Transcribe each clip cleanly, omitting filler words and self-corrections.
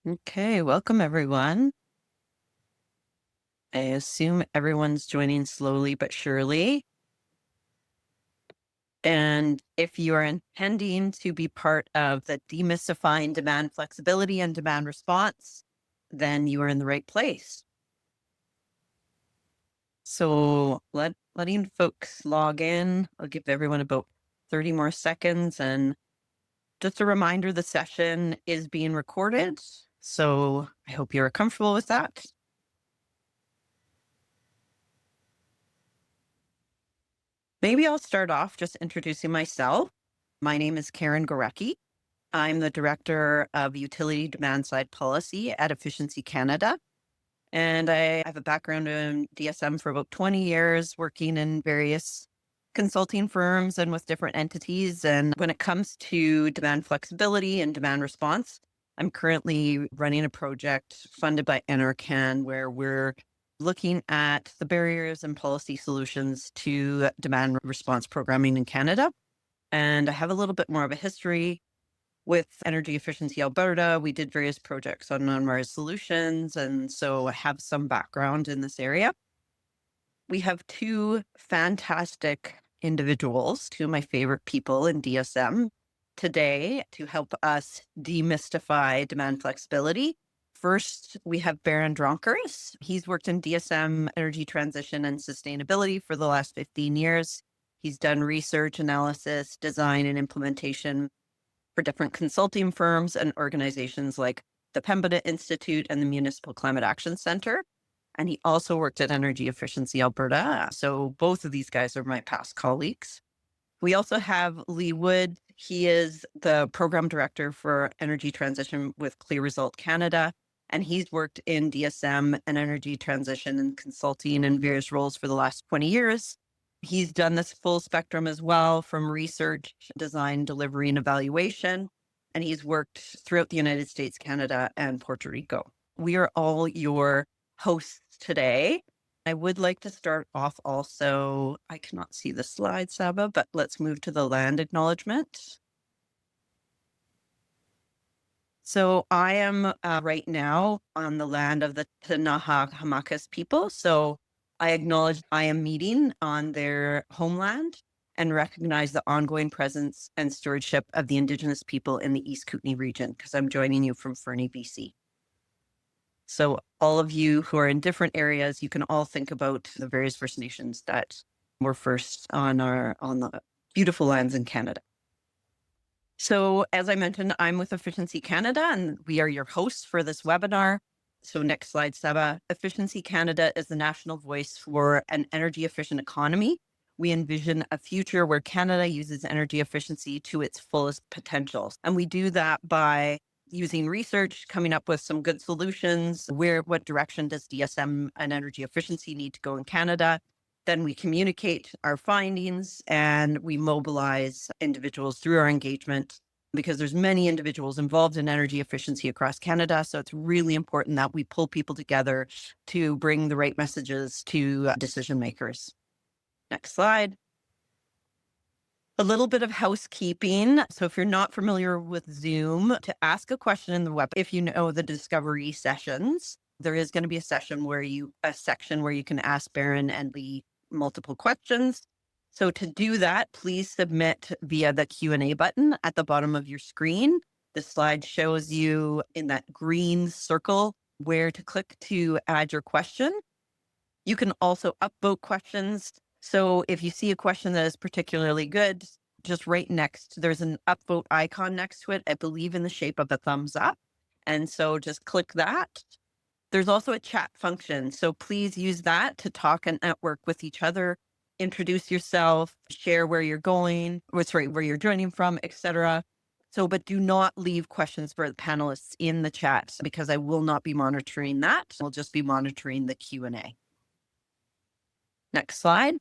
Okay, welcome everyone. I assume everyone's joining slowly but surely. And if you are intending to be part of the demystifying demand flexibility and demand response, then you are in the right place. So letting folks log in, I'll give everyone about 30 more seconds. And just a reminder, the session is being recorded. So I hope you're comfortable with that. Maybe I'll start off just introducing myself. My name is Karen Gorecki. I'm the Director of Utility Demand Side Policy at Efficiency Canada. And I have a background in DSM for about 20 years, working in various consulting firms and with different entities. And when it comes to demand flexibility and demand response, I'm currently running a project funded by NRCan where we're looking at the barriers and policy solutions to demand response programming in Canada. And I have a little bit more of a history with Energy Efficiency Alberta. We did various projects on non-Mars solutions, and so I have some background in this area. We have two fantastic individuals, two of my favorite people in DSM today to help us demystify demand flexibility. First, we have Baron Dronkers. He's worked in DSM energy transition and sustainability for the last 15 years. He's done research, analysis, design, and implementation for different consulting firms and organizations like the Pembina Institute and the Municipal Climate Action Center. And he also worked at Energy Efficiency Alberta. So both of these guys are my past colleagues. We also have Lee Wood. He is the program director for energy transition with CLEAResult Canada. And he's worked in DSM and energy transition and consulting in various roles for the last 20 years. He's done this full spectrum as well, from research, design, delivery, and evaluation. And he's worked throughout the United States, Canada, and Puerto Rico. We are all your hosts today. I would like to start off also, I cannot see the slide, Saba, but let's move to the land acknowledgement. So I am right now on the land of the Tanaha Hamakas people. So I acknowledge I am meeting on their homeland and recognize the ongoing presence and stewardship of the Indigenous people in the East Kootenay region, because I'm joining you from Fernie, BC. So all of you who are in different areas, you can all think about the various First Nations that were first on the beautiful lands in Canada. So as I mentioned, I'm with Efficiency Canada, and we are your hosts for this webinar. So next slide, Seba. Efficiency Canada is the national voice for an energy efficient economy. We envision a future where Canada uses energy efficiency to its fullest potential. And we do that by using research, coming up with some good solutions. What direction does DSM and energy efficiency need to go in Canada? Then we communicate our findings and we mobilize individuals through our engagement, because there's many individuals involved in energy efficiency across Canada. So it's really important that we pull people together to bring the right messages to decision makers. Next slide. A little bit of housekeeping. So if you're not familiar with Zoom, to ask a question in the web, if you know the discovery sessions, there is going to be a section where you can ask Baron and Lee multiple questions. So to do that, please submit via the Q&A button at the bottom of your screen. The slide shows you in that green circle where to click to add your question. You can also upvote questions. So if you see a question that is particularly good, just right next, there's an upvote icon next to it, I believe in the shape of a thumbs up. And so just click that. There's also a chat function. So please use that to talk and network with each other, introduce yourself, share where you're going, where you're joining from, etc. So, but do not leave questions for the panelists in the chat, because I will not be monitoring that. I'll just be monitoring the Q&A. Next slide.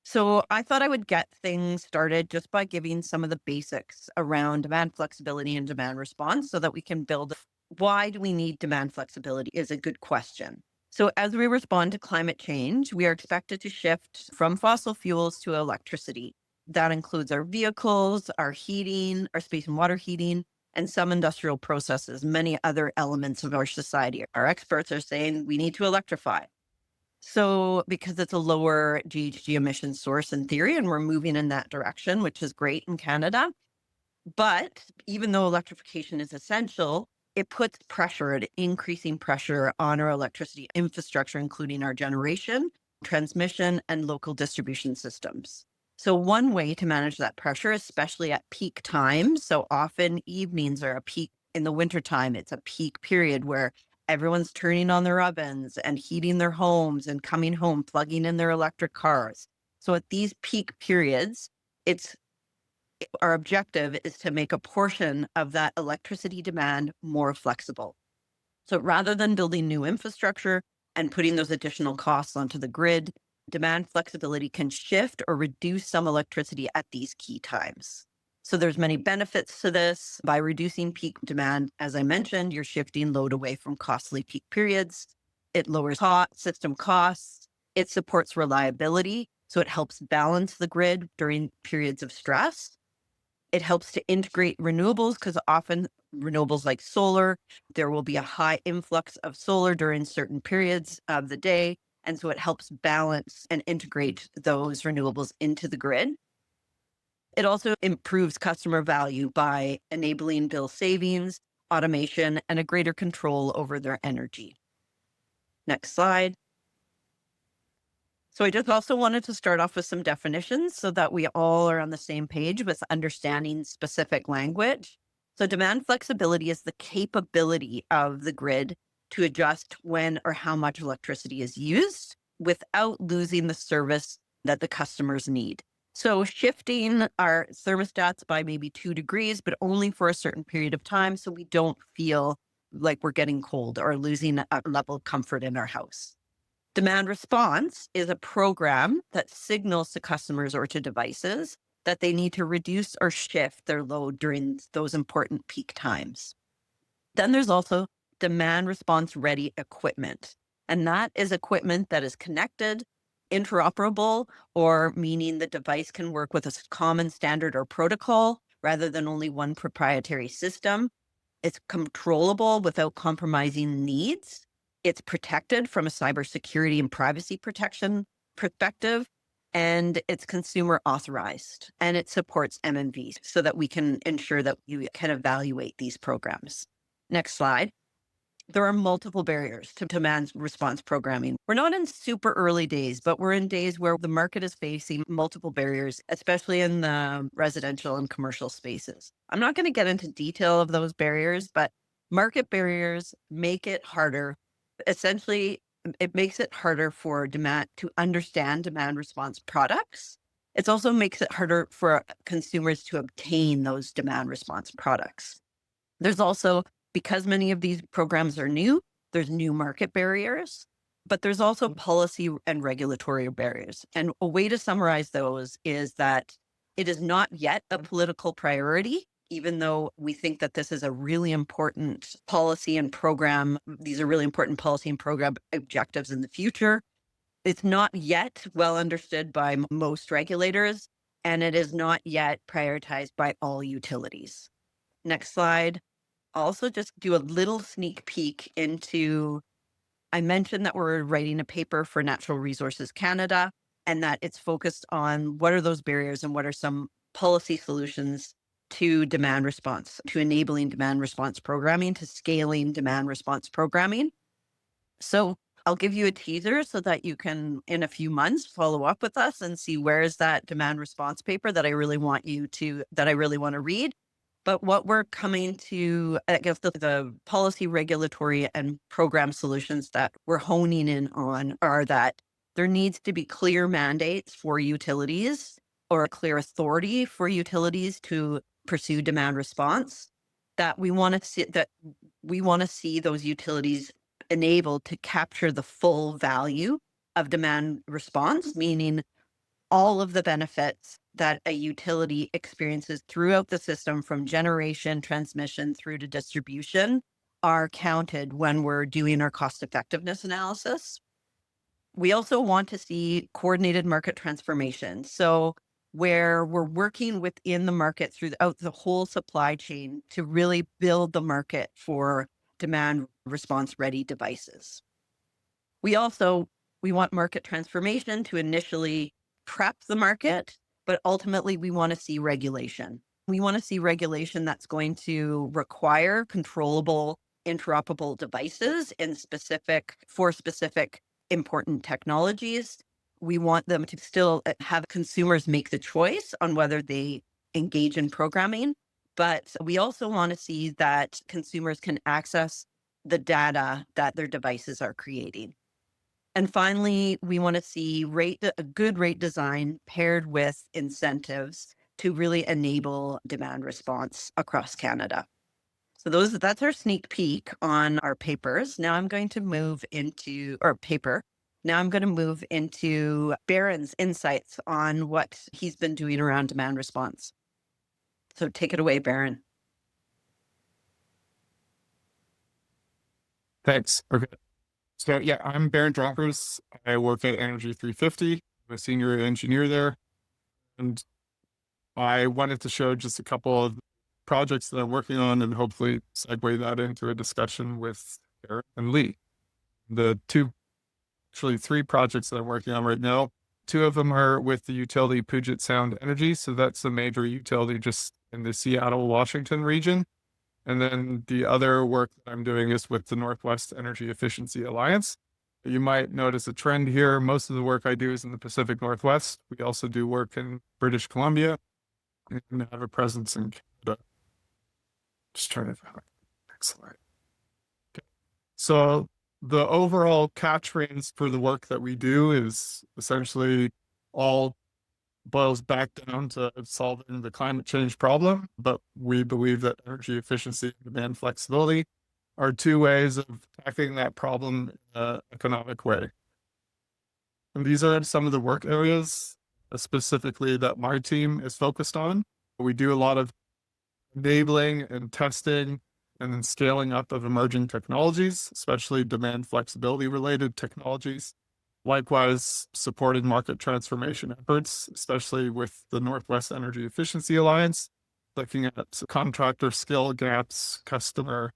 So I thought I would get things started just by giving some of the basics around demand flexibility and demand response so that we can build. Why do we need demand flexibility is a good question. So as we respond to climate change, we are expected to shift from fossil fuels to electricity. That includes our vehicles, our heating, our space and water heating, and some industrial processes, many other elements of our society. Our experts are saying we need to electrify. So, because it's a lower GHG emission source in theory, and we're moving in that direction, which is great in Canada. But even though electrification is essential, it puts pressure, increasing pressure on our electricity infrastructure, including our generation, transmission, and local distribution systems. So, one way to manage that pressure, especially at peak times, so often evenings are a peak in the wintertime, it's a peak period where everyone's turning on their ovens and heating their homes and coming home, plugging in their electric cars. So, at these peak periods, it's our objective is to make a portion of that electricity demand more flexible. So rather than building new infrastructure and putting those additional costs onto the grid, demand flexibility can shift or reduce some electricity at these key times. So there's many benefits to this. By reducing peak demand, as I mentioned, you're shifting load away from costly peak periods. It lowers system costs. It supports reliability. So it helps balance the grid during periods of stress. It helps to integrate renewables because often renewables like solar, there will be a high influx of solar during certain periods of the day. And so it helps balance and integrate those renewables into the grid. It also improves customer value by enabling bill savings, automation, and a greater control over their energy. Next slide. So I just also wanted to start off with some definitions so that we all are on the same page with understanding specific language. So demand flexibility is the capability of the grid to adjust when or how much electricity is used without losing the service that the customers need. So shifting our thermostats by maybe 2 degrees, but only for a certain period of time so we don't feel like we're getting cold or losing a level of comfort in our house. Demand response is a program that signals to customers or to devices that they need to reduce or shift their load during those important peak times. Then there's also demand response ready equipment. And that is equipment that is connected, interoperable, or meaning the device can work with a common standard or protocol rather than only one proprietary system. It's controllable without compromising needs. It's protected from a cybersecurity and privacy protection perspective, and it's consumer authorized, and it supports MNVs so that we can ensure that you can evaluate these programs. Next slide. There are multiple barriers to demand response programming. We're not in super early days, but we're in days where the market is facing multiple barriers, especially in the residential and commercial spaces. I'm not going to get into detail of those barriers, but market barriers make it harder. Essentially, it makes it harder for demand to understand demand response products. It also makes it harder for consumers to obtain those demand response products. There's also, because many of these programs are new, there's new market barriers, but there's also policy and regulatory barriers. And a way to summarize those is that it is not yet a political priority, even though we think that this is a really important policy and program. These are really important policy and program objectives in the future. It's not yet well understood by most regulators, and it is not yet prioritized by all utilities. Next slide. Also just do a little sneak peek into, I mentioned that we're writing a paper for Natural Resources Canada and that it's focused on what are those barriers and what are some policy solutions to demand response, to enabling demand response programming, to scaling demand response programming. So I'll give you a teaser so that you can, in a few months, follow up with us and see where is that demand response paper that I really want to read. But what we're coming to, I guess the policy, regulatory, and program solutions that we're honing in on are that there needs to be clear mandates for utilities or a clear authority for utilities to pursue demand response. That we want to see those utilities enabled to capture the full value of demand response, meaning all of the benefits that a utility experiences throughout the system from generation, transmission through to distribution are counted when we're doing our cost effectiveness analysis. We also want to see coordinated market transformation. So where we're working within the market throughout the whole supply chain to really build the market for demand response ready devices. We also we want market transformation to initially prep the market, but ultimately we want to see regulation. We want to see regulation that's going to require controllable, interoperable devices in specific important technologies. We want them to still have consumers make the choice on whether they engage in programming, but we also want to see that consumers can access the data that their devices are creating. And finally, we want to see a good rate design paired with incentives to really enable demand response across Canada. So that's our sneak peek on our papers. Now I'm going to move into our paper. Now I'm going to move into Baron's insights on what he's been doing around demand response. So take it away, Baron. Thanks. Okay. So yeah, I'm Baron Droppers. I work at Energy 350. I'm a senior engineer there. And I wanted to show just a couple of projects that I'm working on and hopefully segue that into a discussion with Eric and Lee. Actually three projects that I'm working on right now. Two of them are with the utility Puget Sound Energy. So that's the major utility just in the Seattle, Washington region. And then the other work that I'm doing is with the Northwest Energy Efficiency Alliance. You might notice a trend here. Most of the work I do is in the Pacific Northwest. We also do work in British Columbia and have a presence in Canada. Just trying to find next slide. Okay. So the overall catchphrase for the work that we do is essentially all boils back down to solving the climate change problem, but we believe that energy efficiency and demand flexibility are two ways of tackling that problem in an economic way. And these are some of the work areas specifically that my team is focused on. We do a lot of enabling and testing and then scaling up of emerging technologies, especially demand flexibility related technologies. Likewise, supporting market transformation efforts, especially with the Northwest Energy Efficiency Alliance, looking at contractor skill gaps, consumer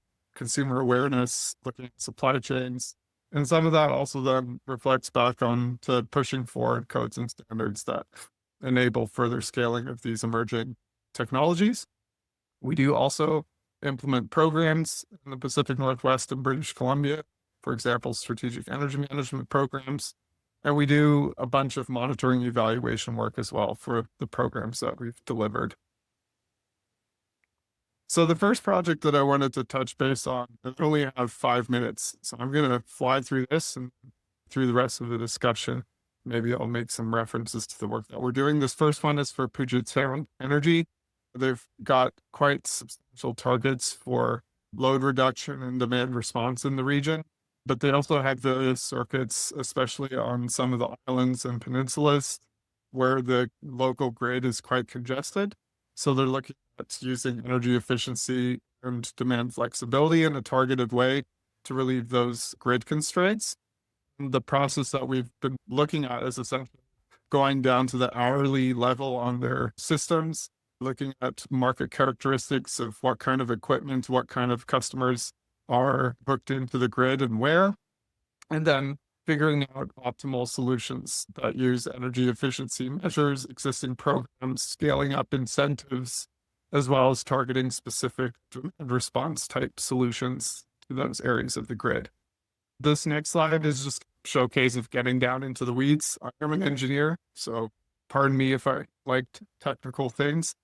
awareness, looking at supply chains. And some of that also then reflects back on to pushing forward codes and standards that enable further scaling of these emerging technologies. We do also implement programs in the Pacific Northwest and British Columbia, for example, strategic energy management programs. And we do a bunch of monitoring evaluation work as well for the programs that we've delivered. So the first project that I wanted to touch base on, I only have 5 minutes. So I'm going to fly through this and through the rest of the discussion. Maybe I'll make some references to the work that we're doing. This first one is for Puget Sound Energy. They've got quite substantial targets for load reduction and demand response in the region, but they also have various circuits, especially on some of the islands and peninsulas where the local grid is quite congested. So they're looking at using energy efficiency and demand flexibility in a targeted way to relieve those grid constraints. And the process that we've been looking at is essentially going down to the hourly level on their systems, looking at market characteristics of what kind of equipment, what kind of customers are hooked into the grid and where, and then figuring out optimal solutions that use energy efficiency measures, existing programs, scaling up incentives, as well as targeting specific demand response type solutions to those areas of the grid. This next slide is just a showcase of getting down into the weeds. I'm an engineer, so pardon me if I liked technical things.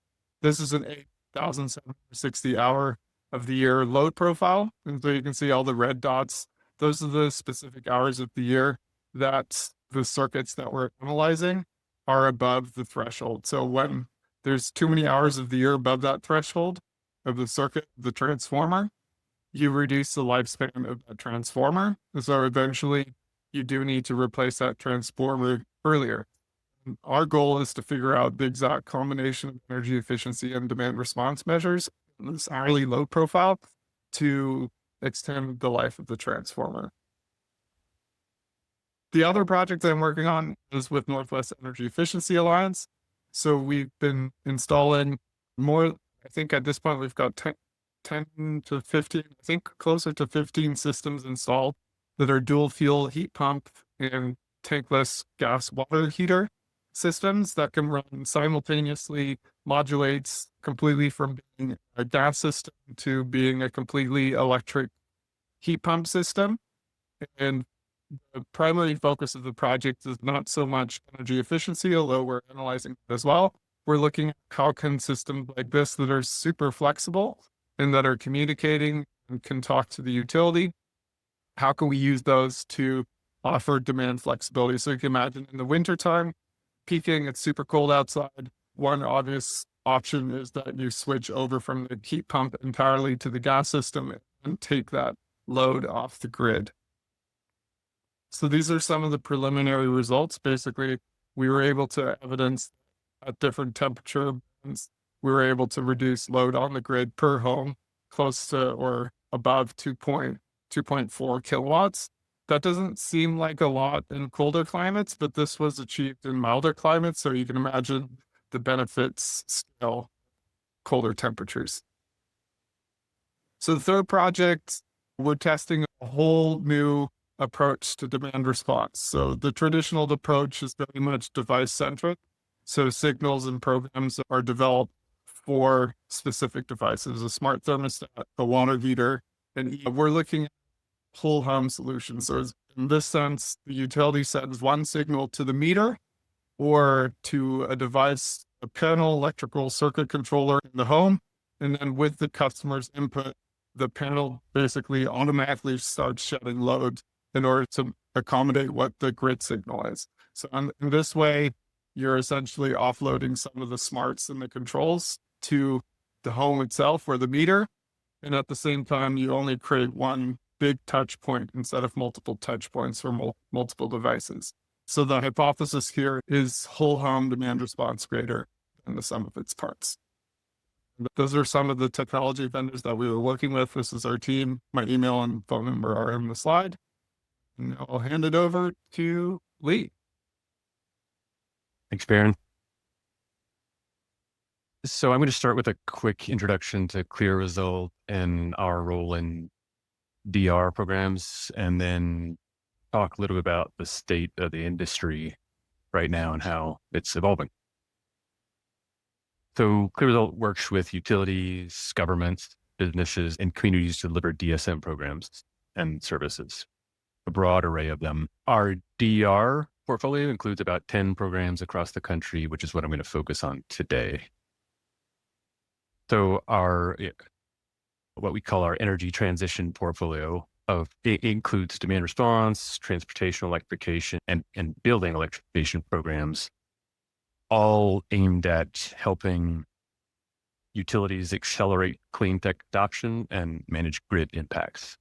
This is an 8,760 hour of the year load profile. And so you can see all the red dots. Those are the specific hours of the year that the circuits that we're analyzing are above the threshold. So when there's too many hours of the year above that threshold of the circuit, the transformer, you reduce the lifespan of that transformer. So eventually you do need to replace that transformer earlier. Our goal is to figure out the exact combination of energy efficiency and demand response measures in this hourly load profile to extend the life of the transformer. The other project that I'm working on is with Northwest Energy Efficiency Alliance. So we've been installing more, I think at this point we've got 10 to 15, I think closer to 15 systems installed that are dual fuel heat pump and tankless gas water heater systems that can run simultaneously, modulates completely from being a gas system to being a completely electric heat pump system. And the primary focus of the project is not so much energy efficiency, although we're analyzing it as well. We're looking at how can systems like this that are super flexible and that are communicating and can talk to the utility, how can we use those to offer demand flexibility? So you can imagine in the wintertime, peaking, it's super cold outside. One obvious option is that you switch over from the heat pump entirely to the gas system and take that load off the grid. So these are some of the preliminary results. Basically, we were able to evidence at different temperature bands, we were able to reduce load on the grid per home close to or above 2.4 kilowatts. That doesn't seem like a lot in colder climates, but this was achieved in milder climates. So you can imagine the benefits scale colder temperatures. So the third project, we're testing a whole new approach to demand response. So the traditional approach is very much device centric. So signals and programs are developed for specific devices, a smart thermostat, a water heater, and we're looking at whole home solutions. So in this sense, the utility sends one signal to the meter or to a device, a panel electrical circuit controller in the home. And then with the customer's input, the panel basically automatically starts shedding load in order to accommodate what the grid signal is. So in this way, you're essentially offloading some of the smarts and the controls to the home itself or the meter. And at the same time, you only create one big touch point instead of multiple touch points for multiple devices. So the hypothesis here is whole home demand response greater than the sum of its parts. Those are some of the technology vendors that we were working with. This is our team. My email and phone number are in the slide. And I'll hand it over to Lee. Thanks, Baron. So I'm going to start with a quick introduction to CLEAResult and our role in DR programs, and then talk a little bit about the state of the industry right now and how it's evolving. So CLEAResult works with utilities, governments, businesses, and communities to deliver DSM programs and services, a broad array of them. Our DR portfolio includes about 10 programs across the country, which is what I'm going to focus on today. So what we call our energy transition portfolio it includes demand response, transportation electrification, and building electrification programs, all aimed at helping utilities accelerate clean tech adoption and manage grid impacts.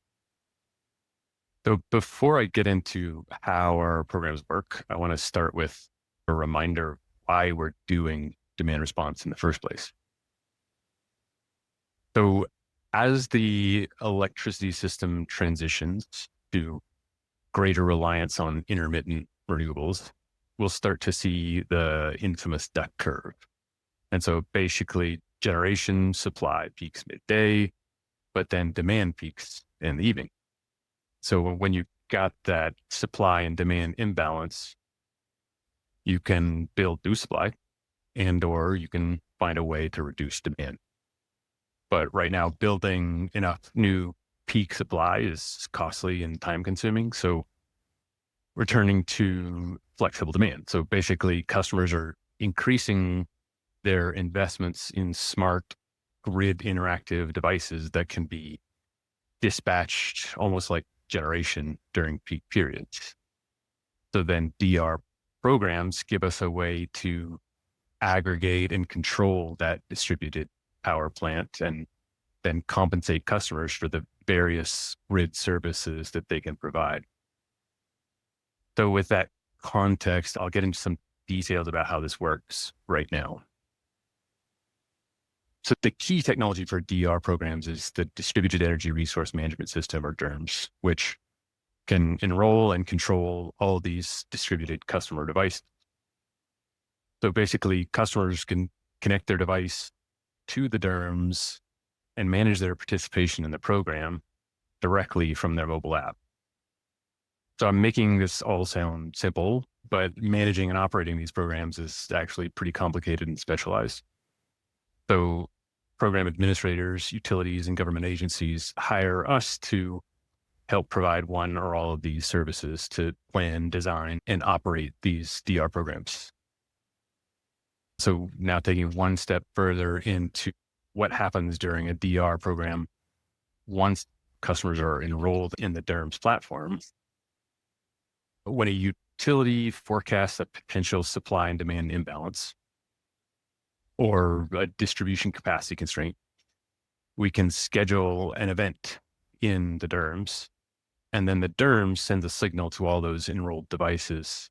So before I get into how our programs work, I want to start with a reminder of why we're doing demand response in the first place. So as the electricity system transitions to greater reliance on intermittent renewables, we'll start to see the infamous duck curve. And so basically generation supply peaks midday, but then demand peaks in the evening. So when you got that supply and demand imbalance, you can build new supply or you can find a way to reduce demand. But right now, building enough new peak supply is costly and time consuming. So we're turning to flexible demand. So basically customers are increasing their investments in smart grid interactive devices that can be dispatched almost like generation during peak periods. So then DR programs give us a way to aggregate and control that distributed power plant and then compensate customers for the various grid services that they can provide. So with that context, I'll get into some details about how this works right now. So the key technology for DR programs is the Distributed Energy Resource Management System, or DERMS, which can enroll and control all these distributed customer devices. So basically, customers can connect their device to the DERMS and manage their participation in the program directly from their mobile app. So I'm making this all sound simple, but managing and operating these programs is actually pretty complicated and specialized. So program administrators, utilities, and government agencies hire us to help provide one or all of these services to plan, design, and operate these DR programs. So now taking one step further into what happens during a DR program once customers are enrolled in the DERMS platform. When a utility forecasts a potential supply and demand imbalance or a distribution capacity constraint, we can schedule an event in the DERMS, and then the DERMS sends a signal to all those enrolled devices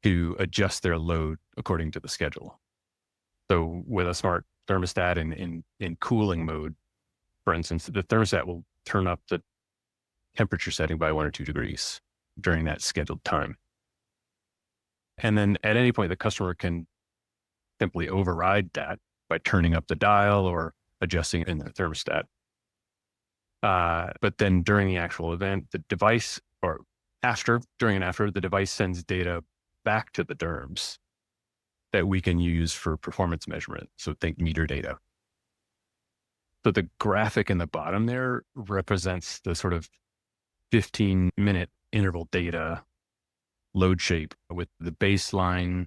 to adjust their load according to the schedule. So with a smart thermostat in cooling mode, for instance, the thermostat will turn up the temperature setting by 1 or 2 degrees during that scheduled time. And then at any point, the customer can simply override that by turning up the dial or adjusting it in the thermostat. But then during the actual event, the device, or during and after, the device sends data back to the DERMS that we can use for performance measurement. So think meter data. So the graphic in the bottom there represents the sort of 15-minute interval data load shape with the baseline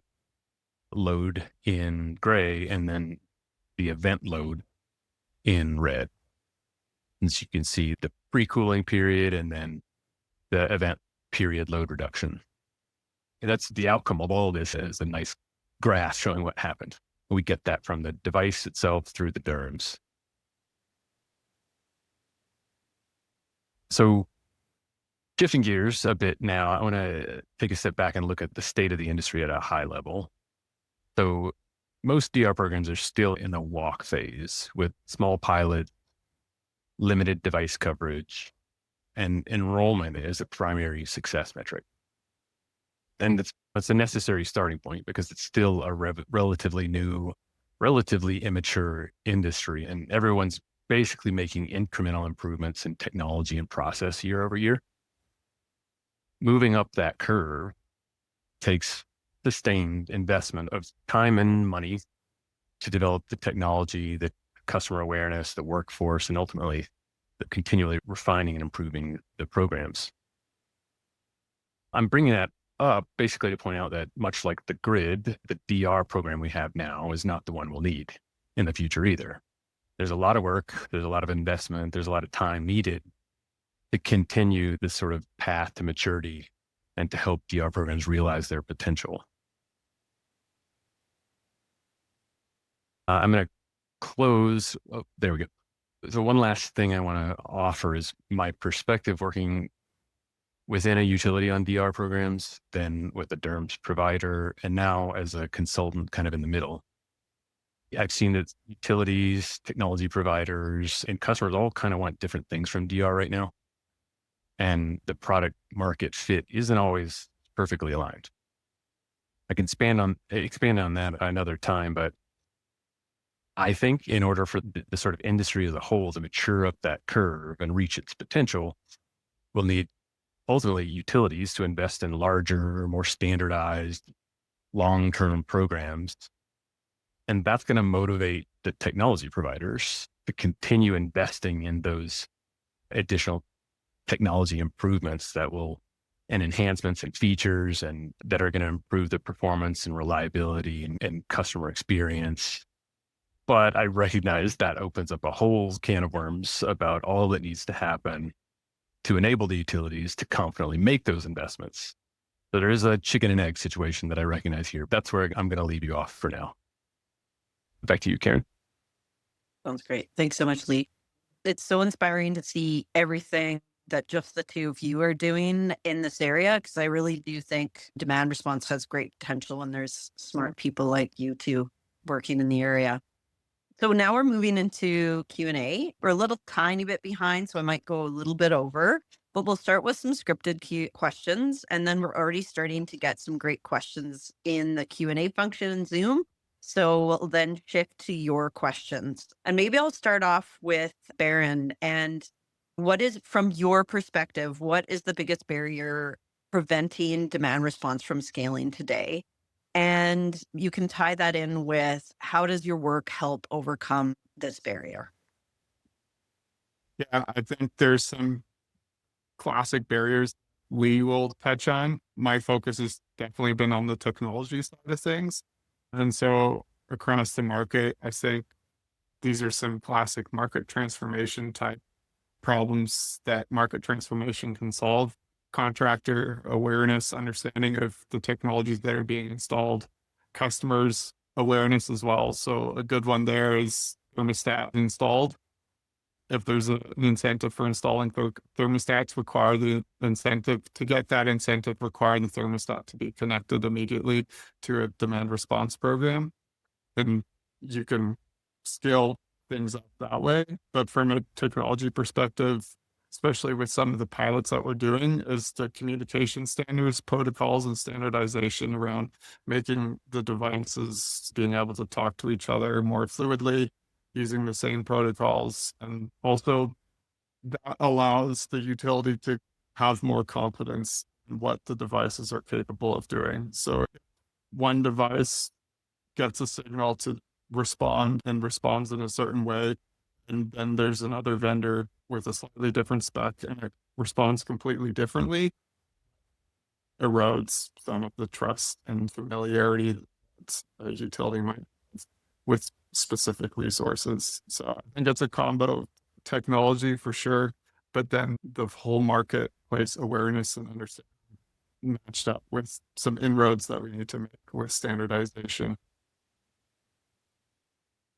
load in gray and then the event load in red. And so you can see the pre-cooling period and then the event period load reduction. And that's the outcome of all of this is a nice graph showing what happened. We get that from the device itself through the DERMS. So shifting gears a bit now, I want to take a step back and look at the state of the industry at a high level. So most DR programs are still in the walk phase with small pilot, limited device coverage, and enrollment is a primary success metric. And that's a necessary starting point because it's still a relatively new, relatively immature industry, and everyone's basically making incremental improvements in technology and process year over year. Moving up that curve takes sustained investment of time and money to develop the technology, the customer awareness, the workforce, and ultimately the continually refining and improving the programs. I'm bringing that up basically to point out that much like the grid, the DR program we have now is not the one we'll need in the future either. There's a lot of work, there's a lot of investment, there's a lot of time needed to continue this sort of path to maturity and to help DR programs realize their potential. I'm going to close. Oh, there we go. So one last thing I want to offer is my perspective working within a utility on DR programs, then with a DERMS provider, and now as a consultant kind of in the middle. I've seen that utilities, technology providers, and customers all kind of want different things from DR right now. And the product market fit isn't always perfectly aligned. I can expand on that another time, but I think in order for the sort of industry as a whole to mature up that curve and reach its potential, we'll need ultimately utilities to invest in larger, more standardized, long-term programs. And that's going to motivate the technology providers to continue investing in those additional technology improvements and enhancements and features and that are going to improve the performance and reliability and customer experience. But I recognize that opens up a whole can of worms about all that needs to happen to enable the utilities to confidently make those investments. So there is a chicken and egg situation that I recognize here. That's where I'm going to leave you off for now. Back to you, Karen. Sounds great. Thanks so much, Lee. It's so inspiring to see everything that just the two of you are doing in this area, because I really do think demand response has great potential and there's smart people like you two working in the area. So now we're moving into Q&A. We're a little tiny bit behind, so I might go a little bit over, but we'll start with some scripted questions, and then we're already starting to get some great questions in the Q&A function in Zoom. So we'll then shift to your questions. And maybe I'll start off with Baron. And what is, from your perspective, what is the biggest barrier preventing demand response from scaling today? And you can tie that in with, how does your work help overcome this barrier? Yeah, I think there's some classic barriers we will touch on. My focus has definitely been on the technology side of things. And so across the market, I think these are some classic market transformation type problems that market transformation can solve. Contractor awareness, understanding of the technologies that are being installed, customers awareness as well. So a good one there is thermostat installed. If there's an incentive for installing thermostats, require the incentive to get that incentive, require the thermostat to be connected immediately to a demand response program. And you can scale things up that way. But from a technology perspective, especially with some of the pilots that we're doing, is the communication standards, protocols, and standardization around making the devices being able to talk to each other more fluidly, using the same protocols. And also that allows the utility to have more confidence in what the devices are capable of doing. So if one device gets a signal to respond and responds in a certain way, and then there's another vendor with a slightly different spec and it responds completely differently, erodes some of the trust and familiarity that a utility might have with specific resources. So I think it's a combo of technology for sure, but then the whole marketplace awareness and understanding matched up with some inroads that we need to make with standardization.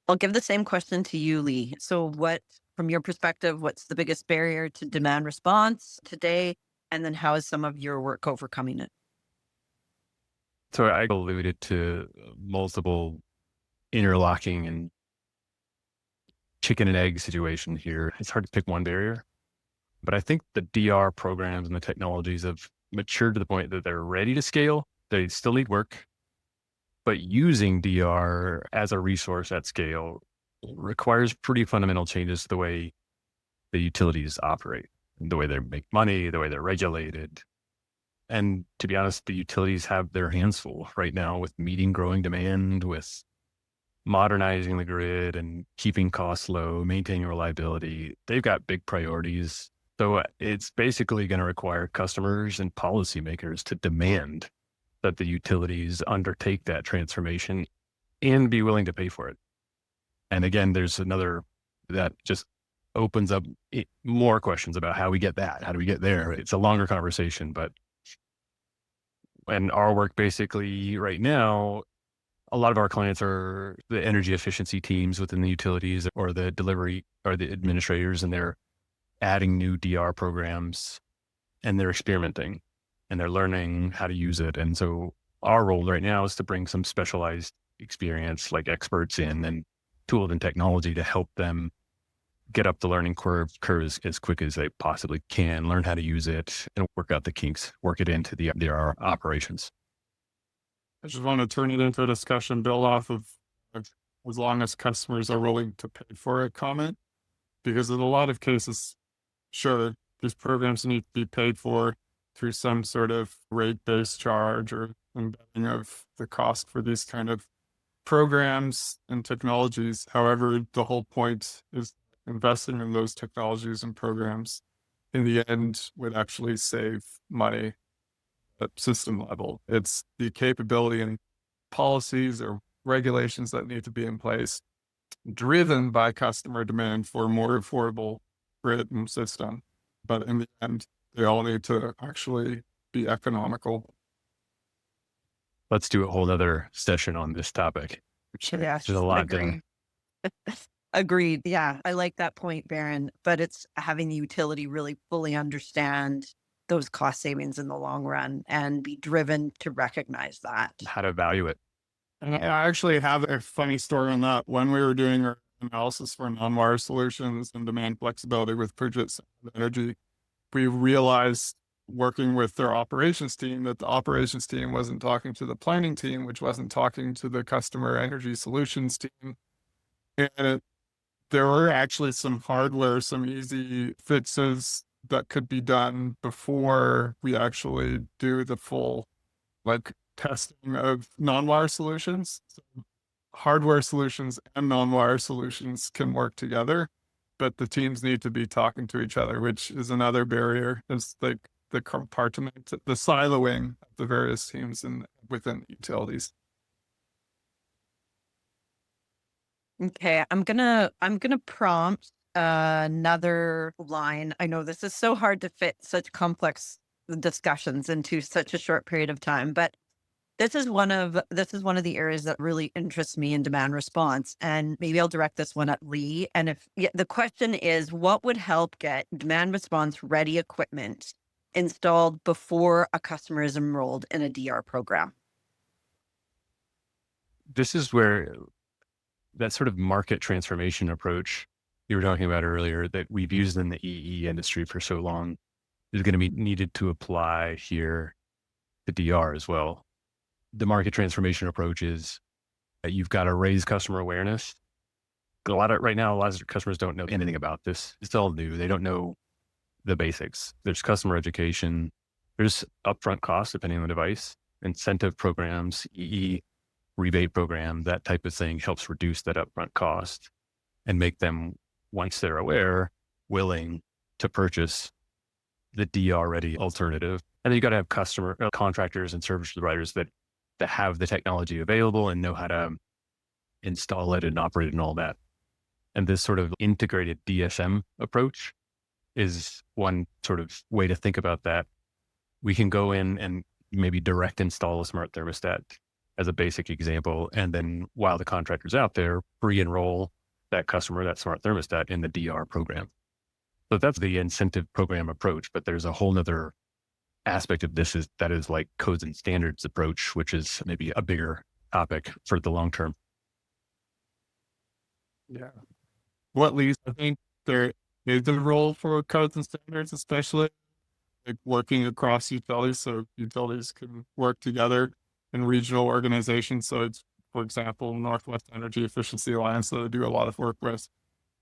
I'll give the same question to you, Lee. So what, from your perspective, what's the biggest barrier to demand response today? And then how is some of your work overcoming it? So I alluded to multiple interlocking and chicken and egg situation here. It's hard to pick one barrier, but I think the DR programs and the technologies have matured to the point that they're ready to scale. They still need work, but using DR as a resource at scale requires pretty fundamental changes to the way the utilities operate, the way they make money, the way they're regulated. And to be honest, the utilities have their hands full right now with meeting growing demand, with modernizing the grid and keeping costs low, maintaining reliability. They've got big priorities. So it's basically going to require customers and policymakers to demand that the utilities undertake that transformation and be willing to pay for it. And again, there's another that just opens up more questions about how we get that. How do we get there? It's a longer conversation, but and our work basically right now, a lot of our clients are the energy efficiency teams within the utilities or the delivery or the administrators, and they're adding new DR programs and they're experimenting and they're learning how to use it. And so our role right now is to bring some specialized experience, like experts in and tools and technology to help them get up the learning curve as quick as they possibly can, learn how to use it and work out the kinks, work it into their operations. I just want to turn it into a discussion built off of as long as customers are willing to pay for it comment, because in a lot of cases, sure, these programs need to be paid for through some sort of rate-based charge or embedding of the cost for these kind of programs and technologies. However, the whole point is investing in those technologies and programs in the end would actually save money at system level. It's the capability and policies or regulations that need to be in place, driven by customer demand for more affordable grid and system. But in the end, they all need to actually be economical. Let's do a whole other session on this topic. Yes, There's a lot agreed. Agreed. Yeah, I like that point, Baron. But it's having the utility really fully understand those cost savings in the long run and be driven to recognize that. how to value it. And I actually have a funny story on that. When we were doing our analysis for non-wire solutions and demand flexibility with Puget Sound Energy, we realized working with their operations team that the operations team wasn't talking to the planning team, which wasn't talking to the customer energy solutions team. And there were actually some hardware, some easy fixes that could be done before we actually do the full like testing of non-wire solutions. So hardware solutions and non-wire solutions can work together, but the teams need to be talking to each other, which is another barrier. It's like the compartment, the siloing of the various teams within utilities. Okay, I'm gonna prompt another line. I know this is so hard to fit such complex discussions into such a short period of time, but this is one of the areas that really interests me in demand response. And maybe I'll direct this one at Lee. And if yeah, the question is, what would help get demand response ready equipment installed before a customer is enrolled in a DR program? This is where that sort of market transformation approach you were talking about earlier that we've used in the EE industry for so long is going to be needed to apply here to DR as well. The market transformation approach is that you've got to raise customer awareness. Right now, a lot of customers don't know anything about this. It's all new. They don't know the basics. There's customer education. There's upfront costs depending on the device, incentive programs, EE rebate program, that type of thing helps reduce that upfront cost and make them, once they're aware, willing to purchase the DR ready alternative. And then you got to have contractors and service providers that have the technology available and know how to install it and operate it and all that. And this sort of integrated DSM approach is one sort of way to think about that. We can go in and maybe direct install a smart thermostat as a basic example. And then while the contractor's out there, pre-enroll that customer, that smart thermostat in the DR program. So that's the incentive program approach, but there's a whole nother aspect of this that is like codes and standards approach, which is maybe a bigger topic for the long term. Yeah. What leads, I think there is a role for codes and standards, especially like working across utilities so utilities can work together in regional organizations. So it's, for example, Northwest Energy Efficiency Alliance that I do a lot of work with.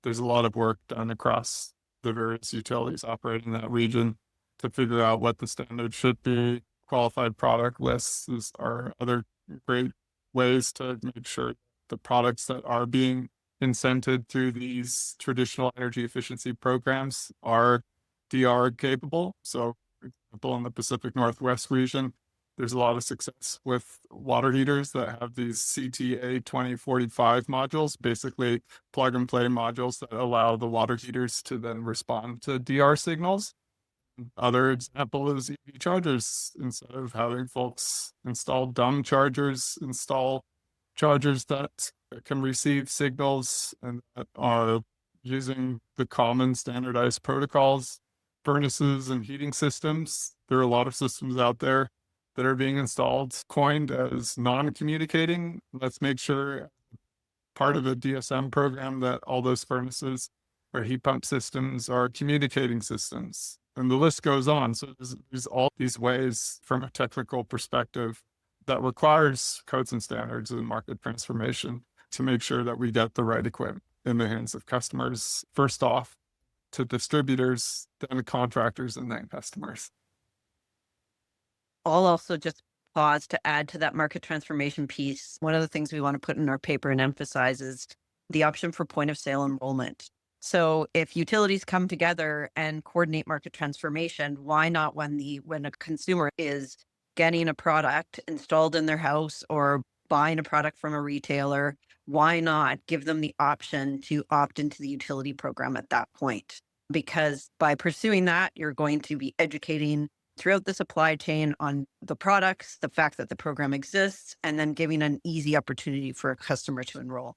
There's a lot of work done across the various utilities operating in that region to figure out what the standard should be. Qualified product lists are other great ways to make sure the products that are being incented through these traditional energy efficiency programs are DR capable. So, for example, in the Pacific Northwest region, there's a lot of success with water heaters that have these CTA 2045 modules, basically plug and play modules that allow the water heaters to then respond to DR signals. Other example is EV chargers. Instead of having folks install dumb chargers, install chargers that can receive signals and that are using the common standardized protocols, furnaces and heating systems. There are a lot of systems out there that are being installed, coined as non-communicating. Let's make sure part of a DSM program that all those furnaces or heat pump systems are communicating systems. And the list goes on. So there's all these ways from a technical perspective that requires codes and standards and market transformation to make sure that we get the right equipment in the hands of customers, first off, to distributors, then contractors, and then customers. I'll also just pause to add to that market transformation piece. One of the things we want to put in our paper and emphasize is the option for point of sale enrollment. So if utilities come together and coordinate market transformation, why not when a consumer is getting a product installed in their house or buying a product from a retailer, why not give them the option to opt into the utility program at that point? Because by pursuing that, you're going to be educating throughout the supply chain on the products, the fact that the program exists, and then giving an easy opportunity for a customer to enroll.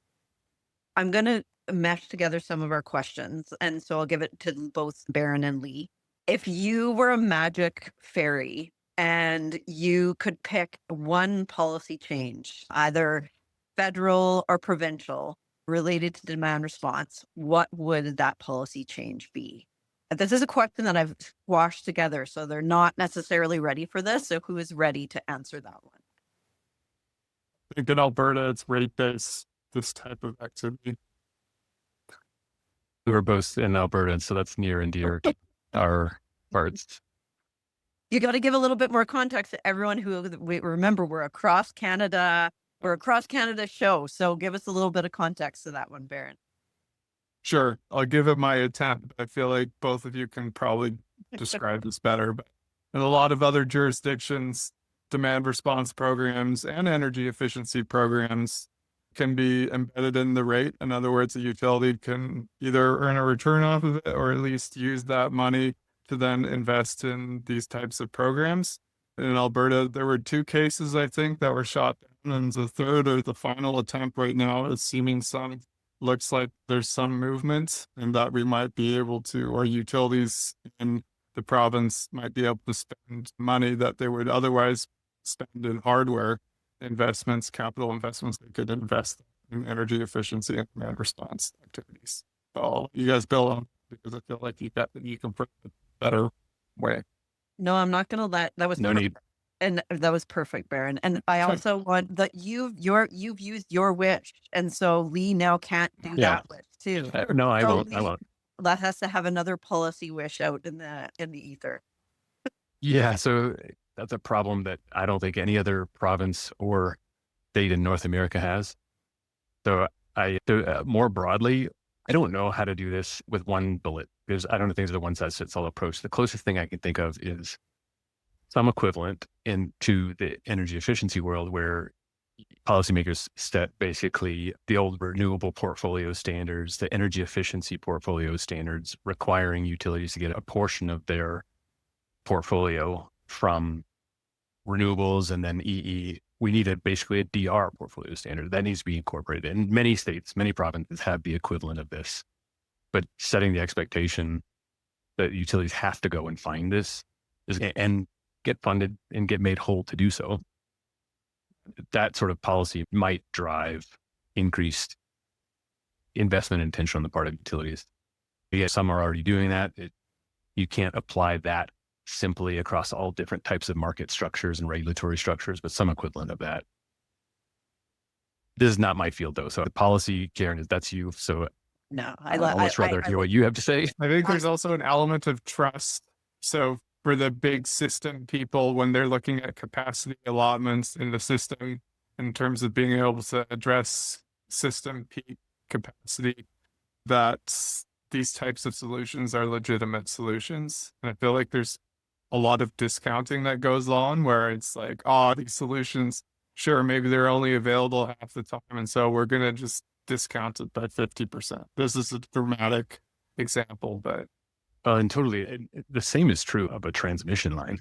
I'm going to mesh together some of our questions. And so I'll give it to both Baron and Lee. If you were a magic fairy and you could pick one policy change, either federal or provincial, related to demand response, what would that policy change be? This is a question that I've washed together, so they're not necessarily ready for this. So who is ready to answer that one? I think in Alberta, it's rate-based, this type of activity. We were both in Alberta, so that's near and dear to our hearts. You got to give a little bit more context to everyone who we remember we're across Canada. We're across Canada show. So give us a little bit of context to that one, Baron. Sure, I'll give it my attempt. I feel like both of you can probably describe this better, but in a lot of other jurisdictions, demand response programs and energy efficiency programs can be embedded in the rate. In other words, a utility can either earn a return off of it or at least use that money to then invest in these types of programs. In Alberta, there were 2 cases, I think, that were shot down, and the third or the final attempt right now is seeming looks like there's some movement and that we might be able to, or utilities in the province might be able to spend money that they would otherwise spend in hardware investments, capital investments they could invest in energy efficiency and demand response activities. So you guys build on, because I feel like you can put it a better way. No, I'm not going to let, that was No need. And that was perfect, Baron. And I also want that you've used your wish. And so Lee now can't do that wish too. No, I So won't. I Lee, won't. that has to have another policy wish out in the ether. Yeah, so that's a problem that I don't think any other province or state in North America has. So more broadly, I don't know how to do this with one bullet because I don't think there's a one size fits all approach. The closest thing I can think of is some equivalent into the energy efficiency world where policymakers set basically the old renewable portfolio standards, the energy efficiency portfolio standards, requiring utilities to get a portion of their portfolio from renewables and then EE. We need basically a DR portfolio standard that needs to be incorporated. And many states, many provinces have the equivalent of this, but setting the expectation that utilities have to go and find this and get funded and get made whole to do so. That sort of policy might drive increased investment intention on the part of utilities. Yeah, some are already doing that. You can't apply that simply across all different types of market structures and regulatory structures, but some equivalent of that. This is not my field though. So the policy, Karen, that's you. So no, I'd almost rather hear what you have to say. I think there's also an element of trust. So for the big system people, when they're looking at capacity allotments in the system, in terms of being able to address system peak capacity, that these types of solutions are legitimate solutions. And I feel like there's a lot of discounting that goes on where it's like, oh, these solutions, sure, maybe they're only available half the time. And so we're going to just discount it by 50%. This is a dramatic example, but and totally, the same is true of a transmission line.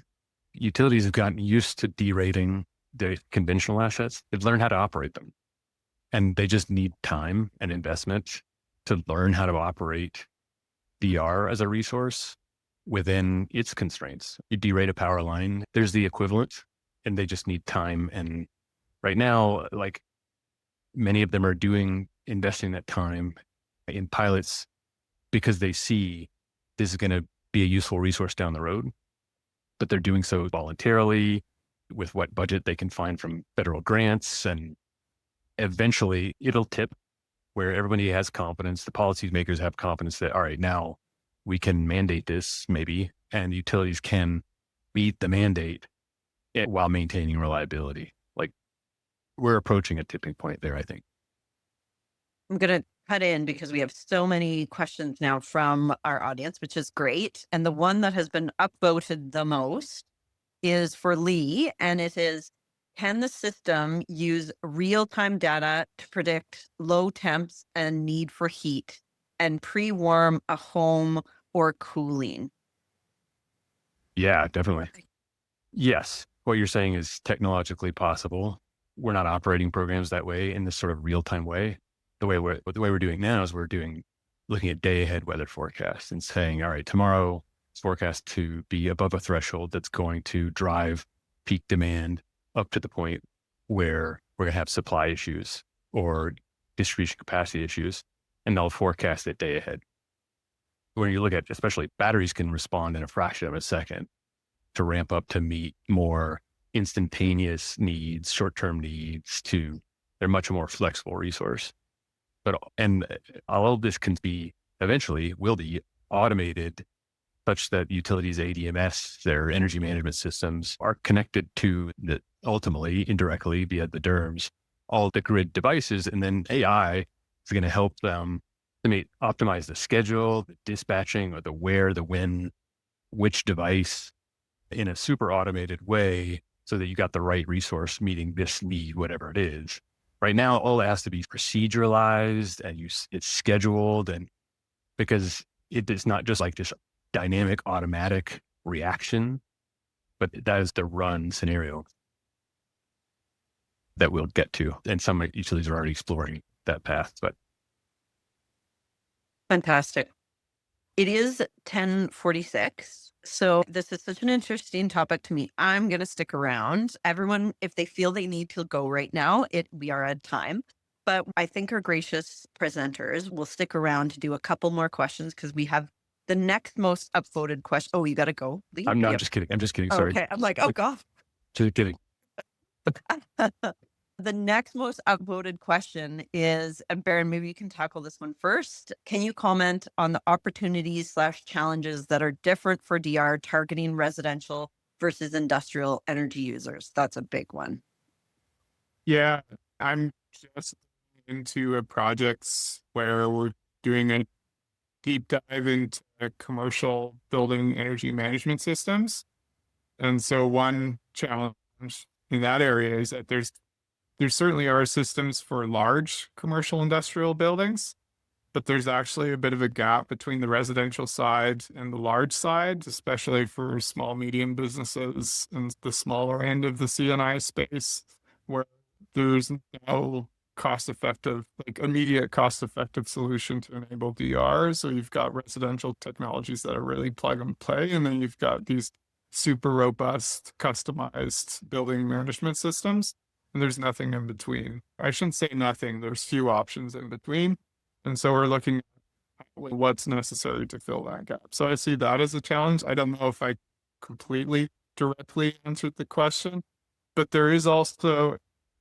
Utilities have gotten used to derating their conventional assets. They've learned how to operate them. And they just need time and investment to learn how to operate DR as a resource within its constraints. You derate a power line, there's the equivalent, and they just need time. And right now, like many of them are investing that time in pilots because they see this is going to be a useful resource down the road, but they're doing so voluntarily with what budget they can find from federal grants. And eventually it'll tip where everybody has confidence. The policymakers have confidence that, all right, now we can mandate this maybe, and utilities can meet the mandate while maintaining reliability. Like we're approaching a tipping point there, I think. I'm going to cut in because we have so many questions now from our audience, which is great. And the one that has been upvoted the most is for Lee, and it is, can the system use real-time data to predict low temps and need for heat and pre-warm a home or cooling? Yeah, definitely. Yes. What you're saying is technologically possible. We're not operating programs that way in this sort of real-time way. The way we're doing now is looking at day ahead weather forecasts and saying, all right, tomorrow it's forecast to be above a threshold that's going to drive peak demand up to the point where we're going to have supply issues or distribution capacity issues, and they'll forecast it day ahead. when you look at, especially batteries can respond in a fraction of a second to ramp up to meet more instantaneous needs, short-term needs they're much more flexible resource. And all of this can be eventually will be automated such that utilities, ADMS, their energy management systems are connected to the ultimately indirectly via the DERMS, all the grid devices. And then AI is going to help them to optimize the schedule, the dispatching, or the where, the when, which device in a super automated way so that you got the right resource meeting this need, whatever it is. Right now, all it has to be proceduralized and it's scheduled, and because it is not just like this dynamic automatic reaction, but that is the run scenario that we'll get to. And some utilities are already exploring that path, but Fantastic. It is 10:46. So this is such an interesting topic to me. I'm going to stick around. Everyone, if they feel they need to go right now, we are at time. But I think our gracious presenters will stick around to do a couple more questions because we have the next most upvoted question. Oh, you got to go, Lee? I'm not Yep. just kidding. I'm just kidding. Oh, Sorry. okay. I'm like, oh, God. Just kidding. The next most upvoted question is, and Baron, maybe you can tackle this one first. Can you comment on the opportunities/challenges that are different for DR targeting residential versus industrial energy users? That's a big one. Yeah, I'm just into projects where we're doing a deep dive into commercial building energy management systems. And so one challenge in that area is that there certainly are systems for large commercial industrial buildings, but there's actually a bit of a gap between the residential side and the large side, especially for small, medium businesses and the smaller end of the C&I space, where there's no immediate cost-effective solution to enable DR. So you've got residential technologies that are really plug and play, and then you've got these super robust, customized building management systems. And there's nothing in between. I shouldn't say nothing. There's few options in between. And so we're looking at what's necessary to fill that gap. So I see that as a challenge. I don't know if I completely directly answered the question, but there is also,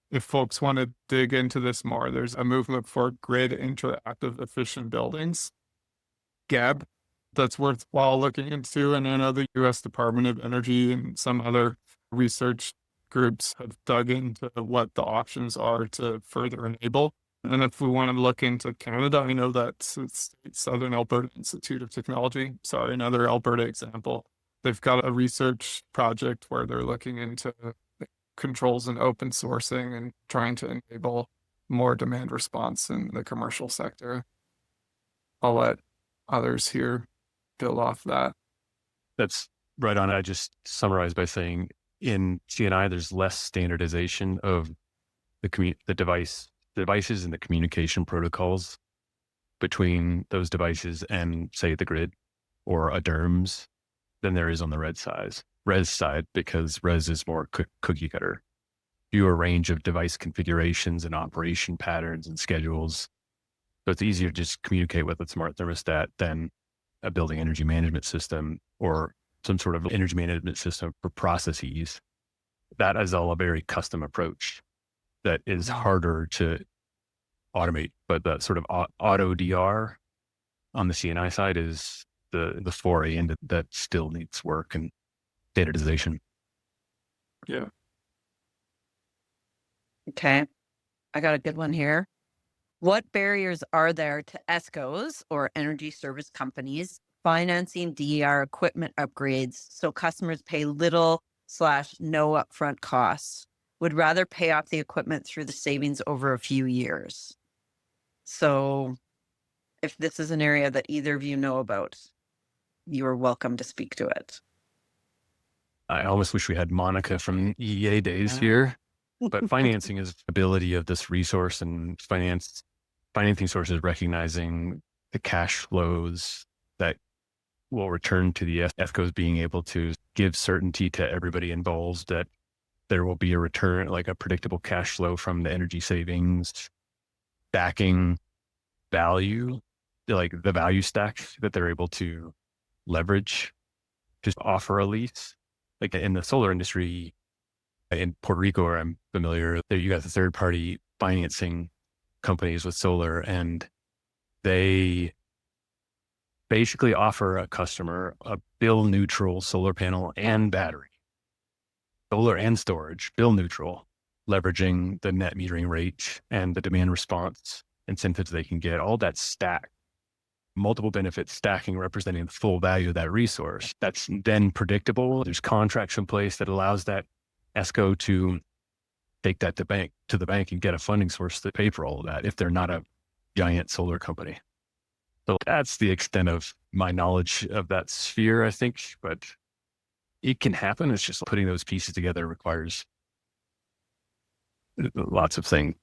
if folks want to dig into this more, there's a movement for grid interactive efficient buildings, GEB, that's worthwhile looking into. And I know the US Department of Energy and some other research groups have dug into what the options are to further enable. And if we want to look into Canada, I know that Southern Alberta Institute of Technology, sorry, another Alberta example, they've got a research project where they're looking into controls and open sourcing and trying to enable more demand response in the commercial sector. I'll let others here build off that. That's right on. I just summarized by saying in CNI, there's less standardization of the devices and the communication protocols between those devices and, say, the grid or a DERMS than there is on the res side, because res is more cookie cutter, fewer range of device configurations and operation patterns and schedules. So it's easier to just communicate with a smart thermostat than a building energy management system or some sort of energy management system for processes. That is all a very custom approach that is harder to automate. But the sort of auto DR on the CNI side is the foray into that still needs work and standardization. Yeah. Okay. I got a good one here. What barriers are there to ESCOs or energy service companies financing DER equipment upgrades so customers pay little/no upfront costs, would rather pay off the equipment through the savings over a few years? So if this is an area that either of you know about, you are welcome to speak to it. I almost wish we had Monica from EEA days here, but financing is the ability of this resource, and financing sources recognizing the cash flows that will return to the EFCOs, being able to give certainty to everybody involved that there will be a return, like a predictable cash flow from the energy savings, backing value like the value stack that they're able to leverage to offer a lease. Like in the solar industry in Puerto Rico, where I'm familiar, there you got the third party financing companies with solar, and they basically offer a customer a bill neutral solar panel and battery, solar and storage, bill neutral, leveraging the net metering rate and the demand response incentives they can get, all that stack, multiple benefits stacking, representing the full value of that resource. That's then predictable. There's contracts in place that allows that ESCO to take that to the bank and get a funding source to pay for all of that if they're not a giant solar company. So that's the extent of my knowledge of that sphere, I think, but it can happen. It's just putting those pieces together requires lots of things.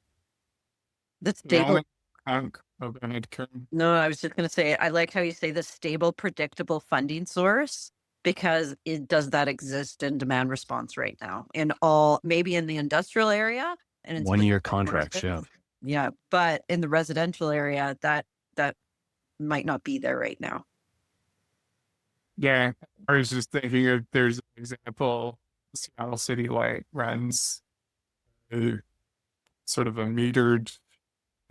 The stable. No, I was just going to say, I like how you say the stable, predictable funding source, because does that exist in demand response right now in all, maybe in the industrial area and in 1-year contracts. Yeah. Yeah. But in the residential area, that might not be there right now. Yeah. I was just thinking if there's an example, Seattle City Light runs a sort of a metered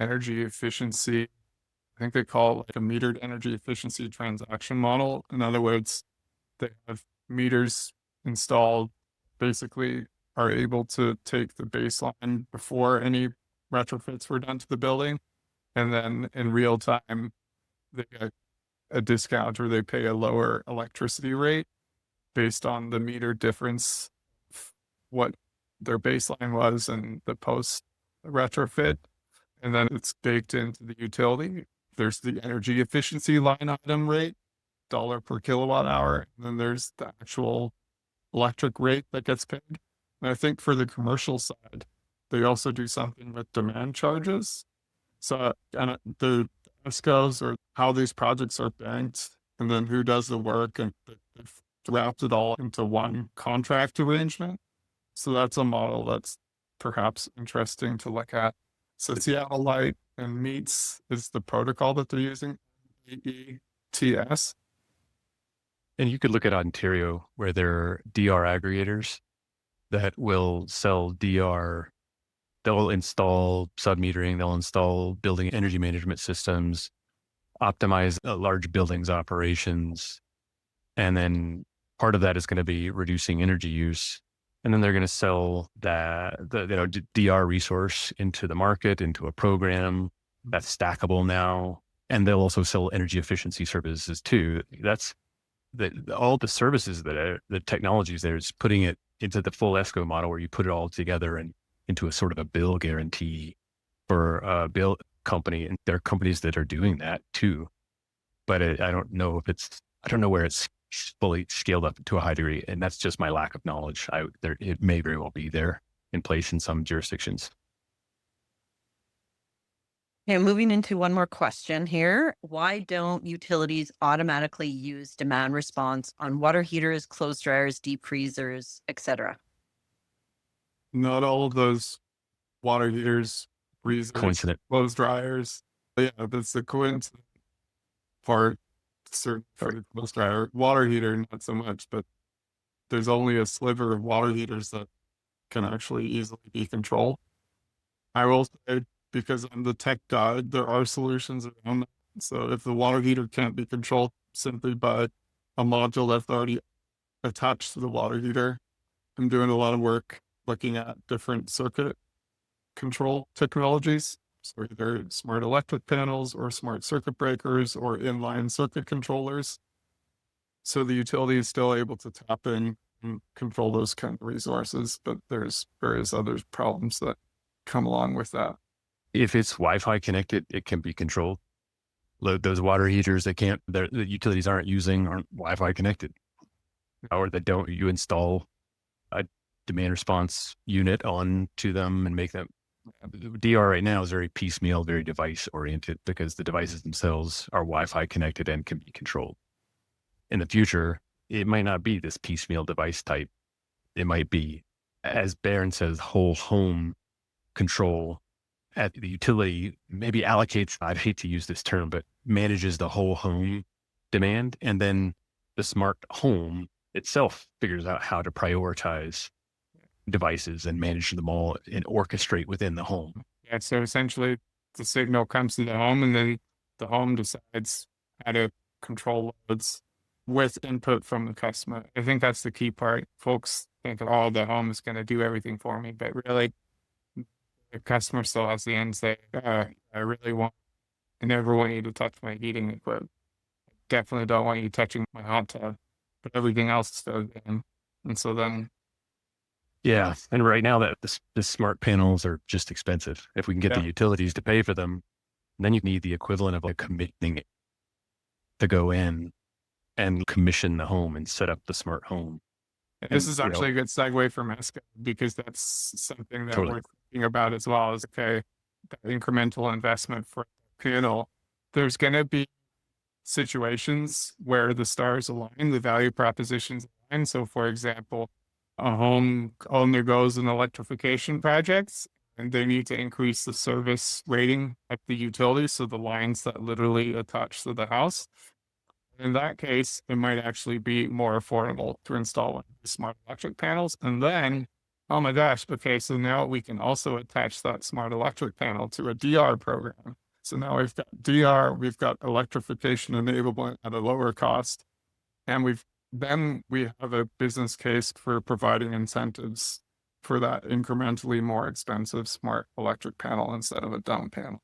energy efficiency. I think they call it like a metered energy efficiency transaction model. In other words, they have meters installed, basically are able to take the baseline before any retrofits were done to the building. And then in real time, they get a discount or they pay a lower electricity rate based on the meter difference of what their baseline was and the post retrofit. And then it's baked into the utility. There's the energy efficiency line item rate, dollar per kilowatt hour. And then there's the actual electric rate that gets paid. And I think for the commercial side, they also do something with demand charges. So the ESCOs or how these projects are banked, and then who does the work, and they've wrapped it all into one contract arrangement. So that's a model that's perhaps interesting to look at. So Seattle Light and MEETS is the protocol that they're using, EETS. And you could look at Ontario, where there are DR aggregators that will sell DR. They'll install sub-metering, they'll install building energy management systems, optimize large buildings operations. And then part of that is going to be reducing energy use. And then they're going to sell the DR resource into the market, into a program that's stackable now. And they'll also sell energy efficiency services too. That's all the services the technologies there is putting it into the full ESCO model, where you put it all together and into a sort of a bill guarantee for a bill company. And there are companies that are doing that too. But I don't know where it's fully scaled up to a high degree. And that's just my lack of knowledge. It may very well be there in place in some jurisdictions. Okay, moving into one more question here. Why don't utilities automatically use demand response on water heaters, clothes dryers, deep freezers, etc.? Not all of those water heaters, freezers, Coincident. clothes dryers. Yeah, that's the coincident part. Certain for the clothes dryer, water heater, not so much, but there's only a sliver of water heaters that can actually easily be controlled. I will say, because I'm the tech guy, there are solutions around that. So if the water heater can't be controlled simply by a module that's already attached to the water heater, I'm doing a lot of work looking at different circuit control technologies. So either smart electric panels or smart circuit breakers or inline circuit controllers. So the utility is still able to tap in and control those kind of resources, but there's various other problems that come along with that. If it's Wi-Fi connected, it can be controlled. Those water heaters the utilities aren't Wi-Fi connected, or you install a demand response unit onto them and make them. DR right now is very piecemeal, very device oriented, because the devices themselves are Wi-Fi connected and can be controlled. In the future, it might not be this piecemeal device type. It might be, as Barron says, whole home control at the utility maybe allocates, I'd hate to use this term, but manages the whole home demand. And then the smart home itself figures out how to prioritize devices and manage them all and orchestrate within the home. Yeah, so essentially the signal comes to the home and then the home decides how to control loads with input from the customer. I think that's the key part. Folks think, oh, the home is going to do everything for me, but really the customer still has the end say, I really want, I never want you to touch my heating equipment. Definitely don't want you touching my hot tub, but everything else is still game. And so then, Yeah. And right now that the smart panels are just expensive. If we can get the utilities to pay for them, then you need the equivalent of like committing it to go in and commission the home and set up the smart home. this is actually a good segue from ESCO because that's something that we're thinking about as well is, okay, that incremental investment for the panel. There's going to be situations where the stars align, the value propositions align. So for example, a home undergoes an electrification project and they need to increase the service rating at the utility. So the lines that literally attach to the house. In that case, it might actually be more affordable to install one of the smart electric panels. And then, oh my gosh, okay, so now we can also attach that smart electric panel to a DR program. So now we've got DR, we've got electrification enablement at a lower cost, and we have a business case for providing incentives for that incrementally more expensive smart electric panel instead of a dumb panel.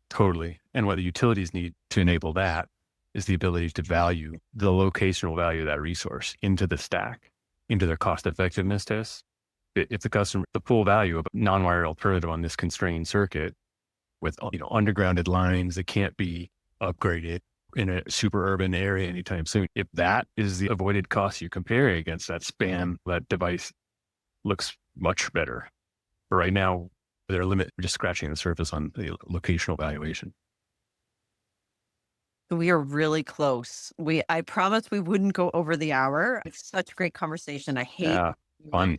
Totally. And what the utilities need to enable that is the ability to value the locational value of that resource into the stack, into their cost effectiveness test. If the customer, the full value of a non-wired alternative on this constrained circuit with, undergrounded lines that can't be upgraded in a super urban area anytime soon. If that is the avoided cost you compare against that span, that device looks much better. But right now, they're we're just scratching the surface on the locational valuation. We are really close. I promised we wouldn't go over the hour. It's such a great conversation. I hate fun.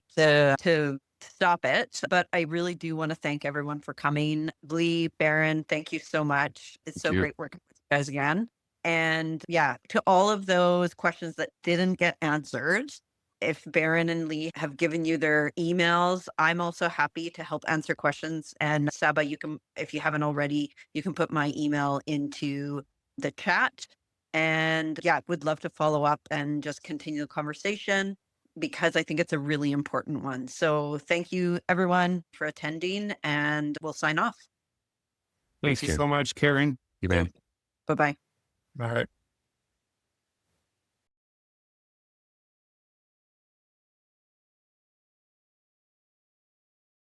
to stop it, but I really do want to thank everyone for coming. Lee, Baron, thank you so much. It's so great working with you guys again. And yeah, to all of those questions that didn't get answered, if Baron and Lee have given you their emails, I'm also happy to help answer questions. And Saba, you can, if you haven't already, you can put my email into the chat. And yeah, would love to follow up and just continue the conversation because I think it's a really important one. So thank you everyone for attending and we'll sign off. Thank you so much, Karen. You man. Bye-bye. All right.